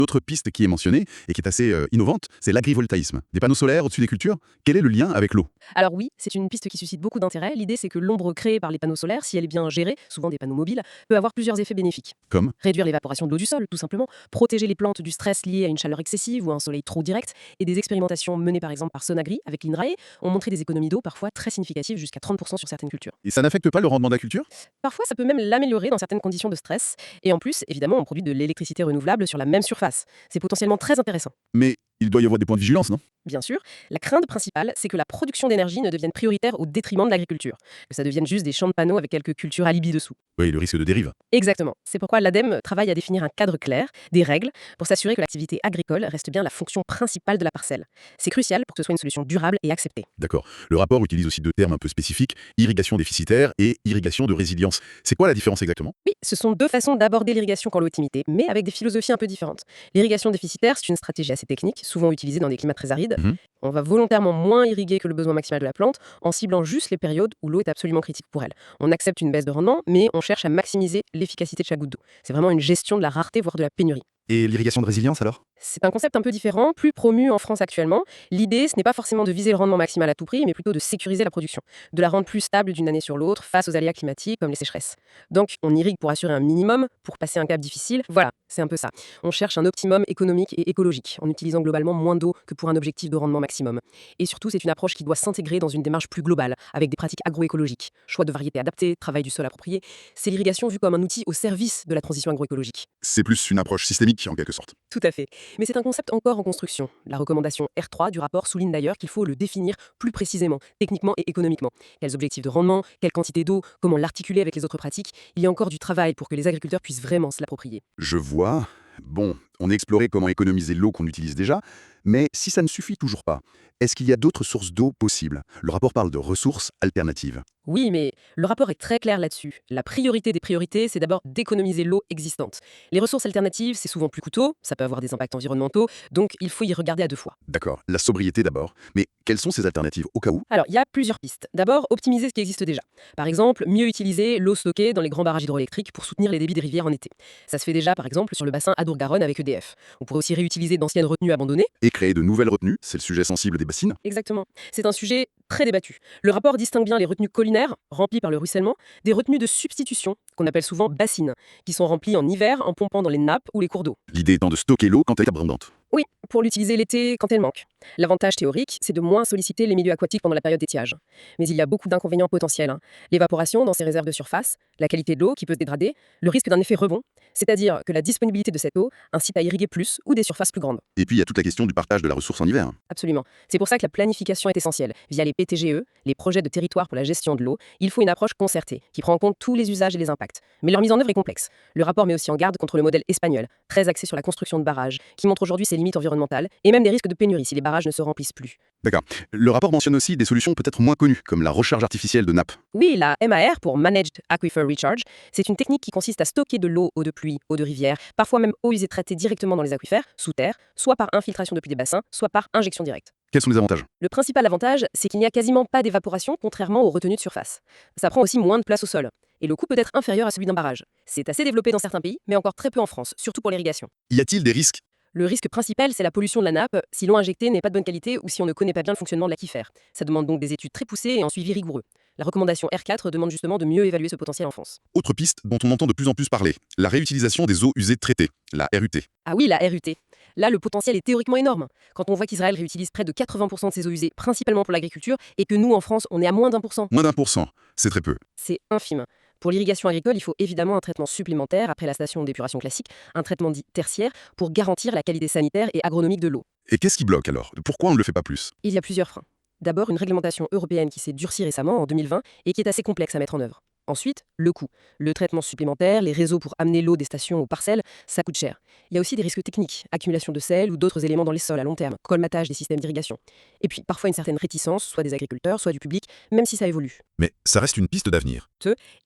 Autre piste qui est mentionnée et qui est assez innovante, c'est l'agrivoltaïsme. Des panneaux solaires au-dessus des cultures. Quel est le lien avec l'eau? Alors oui, c'est une piste qui suscite beaucoup d'intérêt. L'idée, c'est que l'ombre créée par les panneaux solaires, si elle est bien gérée, souvent des panneaux mobiles, peut avoir plusieurs effets bénéfiques. Comme? Réduire l'évaporation de l'eau du sol, tout simplement, protéger les plantes du stress lié à une chaleur excessive ou à un soleil trop direct, et des expérimentations menées par exemple par Sonagri avec l'INRAE ont montré des économies d'eau parfois très significatives, jusqu'à 30% sur certaines cultures. Et ça n'affecte pas le rendement de la culture? Parfois, ça peut même l'améliorer dans certaines conditions de stress, et en plus, évidemment, on produit de l'électricité renouvelable sur la même surface. C'est potentiellement très intéressant. Mais il doit y avoir des points de vigilance, non? Bien sûr, la crainte principale, c'est que la production d'énergie ne devienne prioritaire au détriment de l'agriculture, que ça devienne juste des champs de panneaux avec quelques cultures alibi dessous. Oui, le risque de dérive. Exactement. C'est pourquoi l'ADEME travaille à définir un cadre clair, des règles, pour s'assurer que l'activité agricole reste bien la fonction principale de la parcelle. C'est crucial pour que ce soit une solution durable et acceptée. D'accord. Le rapport utilise aussi deux termes un peu spécifiques, irrigation déficitaire et irrigation de résilience. C'est quoi la différence exactement? Oui, ce sont deux façons d'aborder l'irrigation quand l'eau est limitée, mais avec des philosophies un peu différentes. L'irrigation déficitaire, c'est une stratégie assez technique, souvent utilisée dans des climats très arides. Mhm. On va volontairement moins irriguer que le besoin maximal de la plante, en ciblant juste les périodes où l'eau est absolument critique pour elle. On accepte une baisse de rendement, mais on cherche à maximiser l'efficacité de chaque goutte d'eau. C'est vraiment une gestion de la rareté, voire de la pénurie. Et l'irrigation de résilience alors? C'est un concept un peu différent, plus promu en France actuellement. L'idée, ce n'est pas forcément de viser le rendement maximal à tout prix, mais plutôt de sécuriser la production, de la rendre plus stable d'une année sur l'autre face aux aléas climatiques comme les sécheresses. Donc, on irrigue pour assurer un minimum, pour passer un cap difficile. Voilà, c'est un peu ça. On cherche un optimum économique et écologique, en utilisant globalement moins d'eau que pour un objectif de rendement maximum. Et surtout, c'est une approche qui doit s'intégrer dans une démarche plus globale, avec des pratiques agroécologiques, choix de variétés adaptées, travail du sol approprié. C'est l'irrigation vue comme un outil au service de la transition agroécologique. C'est plus une approche systémique en quelque sorte. Tout à fait. Mais c'est un concept encore en construction. La recommandation R3 du rapport souligne d'ailleurs qu'il faut le définir plus précisément, techniquement et économiquement. Quels objectifs de rendement, quelle quantité d'eau, comment l'articuler avec les autres pratiques. Il y a encore du travail pour que les agriculteurs puissent vraiment se l'approprier. Je vois. Bon, on a exploré comment économiser l'eau qu'on utilise déjà, mais si ça ne suffit toujours pas, est-ce qu'il y a d'autres sources d'eau possibles? Le rapport parle de ressources alternatives. Oui, mais le rapport est très clair là-dessus. La priorité des priorités, c'est d'abord d'économiser l'eau existante. Les ressources alternatives, c'est souvent plus coûteux, ça peut avoir des impacts environnementaux, donc il faut y regarder à deux fois. D'accord, la sobriété d'abord. Mais quelles sont ces alternatives au cas où? Alors, il y a plusieurs pistes. D'abord, optimiser ce qui existe déjà. Par exemple, mieux utiliser l'eau stockée dans les grands barrages hydroélectriques pour soutenir les débits des rivières en été. Ça se fait déjà, par exemple, sur le bassin Adour-Garonne avec EDF. On pourrait aussi réutiliser d'anciennes retenues abandonnées. Et créer de nouvelles retenues, c'est le sujet sensible des bassines. Exactement. C'est un sujet très débattu. Le rapport distingue bien les retenues collinaires, remplies par le ruissellement, des retenues de substitution, qu'on appelle souvent bassines, qui sont remplies en hiver en pompant dans les nappes ou les cours d'eau. L'idée étant de stocker l'eau quand elle est abondante. Oui, pour l'utiliser l'été quand elle manque. L'avantage théorique, c'est de moins solliciter les milieux aquatiques pendant la période d'étiage. Mais il y a beaucoup d'inconvénients potentiels. L'évaporation dans ces réserves de surface, la qualité de l'eau qui peut se dégrader, le risque d'un effet rebond, c'est-à-dire que la disponibilité de cette eau incite à irriguer plus ou des surfaces plus grandes. Et puis il y a toute la question du partage de la ressource en hiver. Absolument. C'est pour ça que la planification est essentielle. Via les PTGE, les projets de territoire pour la gestion de l'eau, il faut une approche concertée, qui prend en compte tous les usages et les impacts. Mais leur mise en œuvre est complexe. Le rapport met aussi en garde contre le modèle espagnol, très axé sur la construction de barrages, qui montre aujourd'hui ses limites environnementales, et même des risques de pénurie si les barrages ne se remplissent plus. D'accord. Le rapport mentionne aussi des solutions peut-être moins connues, comme la recharge artificielle de nappes. Oui, la MAR, pour Managed Aquifer Recharge, c'est une technique qui consiste à stocker de l'eau, eau de pluie, eau de rivière, parfois même eau usée traitée directement dans les aquifères, sous terre, soit par infiltration depuis des bassins, soit par injection directe. Quels sont les avantages? Le principal avantage, c'est qu'il n'y a quasiment pas d'évaporation, contrairement aux retenues de surface. Ça prend aussi moins de place au sol. Et le coût peut être inférieur à celui d'un barrage. C'est assez développé dans certains pays, mais encore très peu en France, surtout pour l'irrigation. Y a-t-il des risques? Le risque principal, c'est la pollution de la nappe, si l'eau injectée n'est pas de bonne qualité ou si on ne connaît pas bien le fonctionnement de l'aquifère. Ça demande donc des études très poussées et un suivi rigoureux. La recommandation R4 demande justement de mieux évaluer ce potentiel en France. Autre piste dont on entend de plus en plus parler, la réutilisation des eaux usées traitées, la RUT. Ah oui, la RUT. Là, le potentiel est théoriquement énorme. Quand on voit qu'Israël réutilise près de 80% de ses eaux usées, principalement pour l'agriculture, et que nous, en France, on est à moins d'1%. Moins d'1%, c'est très peu. C'est infime. Pour l'irrigation agricole, il faut évidemment un traitement supplémentaire après la station d'épuration classique, un traitement dit tertiaire, pour garantir la qualité sanitaire et agronomique de l'eau. Et qu'est-ce qui bloque alors? Pourquoi on ne le fait pas plus? Il y a plusieurs freins. D'abord, une réglementation européenne qui s'est durcie récemment, en 2020, et qui est assez complexe à mettre en œuvre. Ensuite, le coût. Le traitement supplémentaire, les réseaux pour amener l'eau des stations aux parcelles, ça coûte cher. Il y a aussi des risques techniques, accumulation de sel ou d'autres éléments dans les sols à long terme, colmatage des systèmes d'irrigation. Et puis parfois une certaine réticence, soit des agriculteurs, soit du public, même si ça évolue. Mais ça reste une piste d'avenir.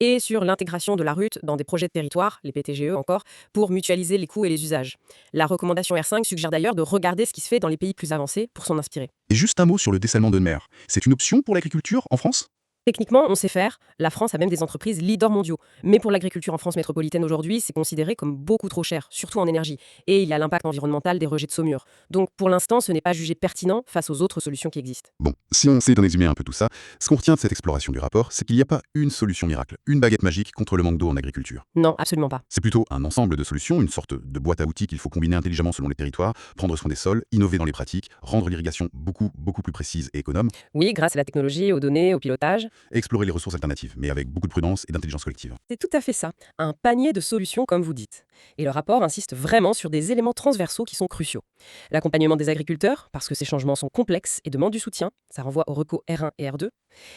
Et sur l'intégration de la RUT dans des projets de territoire, les PTGE encore, pour mutualiser les coûts et les usages. La recommandation R5 suggère d'ailleurs de regarder ce qui se fait dans les pays plus avancés pour s'en inspirer. Et juste un mot sur le dessalement de mer. C'est une option pour l'agriculture en France? Techniquement, on sait faire. La France a même des entreprises leaders mondiaux. Mais pour l'agriculture en France métropolitaine aujourd'hui, c'est considéré comme beaucoup trop cher, surtout en énergie. Et il y a l'impact environnemental des rejets de saumure. Donc pour l'instant, ce n'est pas jugé pertinent face aux autres solutions qui existent. Bon, si on essaie d'en résumer un peu tout ça, ce qu'on retient de cette exploration du rapport, c'est qu'il n'y a pas une solution miracle, une baguette magique contre le manque d'eau en agriculture. Non, absolument pas. C'est plutôt un ensemble de solutions, une sorte de boîte à outils qu'il faut combiner intelligemment selon les territoires, prendre soin des sols, innover dans les pratiques, rendre l'irrigation beaucoup plus précise et économe, Oui, grâce à la technologie, aux données, au pilotage. et explorer les ressources alternatives, mais avec beaucoup de prudence et d'intelligence collective. C'est tout à fait ça, un panier de solutions comme vous dites. Et le rapport insiste vraiment sur des éléments transversaux qui sont cruciaux. L'accompagnement des agriculteurs, parce que ces changements sont complexes et demandent du soutien, ça renvoie aux recos R1 et R2.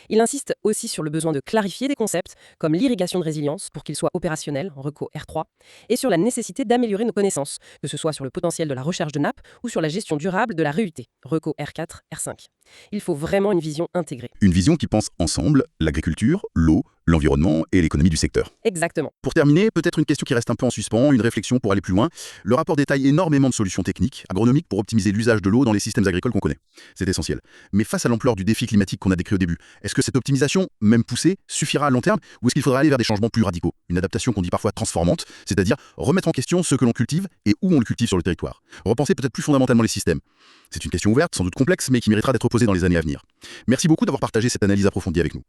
Il insiste aussi sur le besoin de clarifier des concepts, comme l'irrigation de résilience, pour qu'ils soient opérationnels, reco R3, et sur la nécessité d'améliorer nos connaissances, que ce soit sur le potentiel de la recherche de nappes ou sur la gestion durable de la RUT, reco R4, R5. Il faut vraiment une vision intégrée. Une vision qui pense ensemble l'agriculture, l'eau, l'environnement et l'économie du secteur. Exactement. Pour terminer, peut-être une question qui reste un peu en suspens, une réflexion pour aller plus loin. Le rapport détaille énormément de solutions techniques, agronomiques pour optimiser l'usage de l'eau dans les systèmes agricoles qu'on connaît. C'est essentiel. Mais face à l'ampleur du défi climatique qu'on a décrit au début, est-ce que cette optimisation, même poussée, suffira à long terme ou est-ce qu'il faudra aller vers des changements plus radicaux? Une adaptation qu'on dit parfois transformante, c'est-à-dire remettre en question ce que l'on cultive et où on le cultive sur le territoire. Repenser peut-être plus fondamentalement les systèmes. C'est une question ouverte, sans doute complexe, mais qui méritera d'être posée dans les années à venir. Merci beaucoup d'avoir partagé cette analyse approfondie avec nous.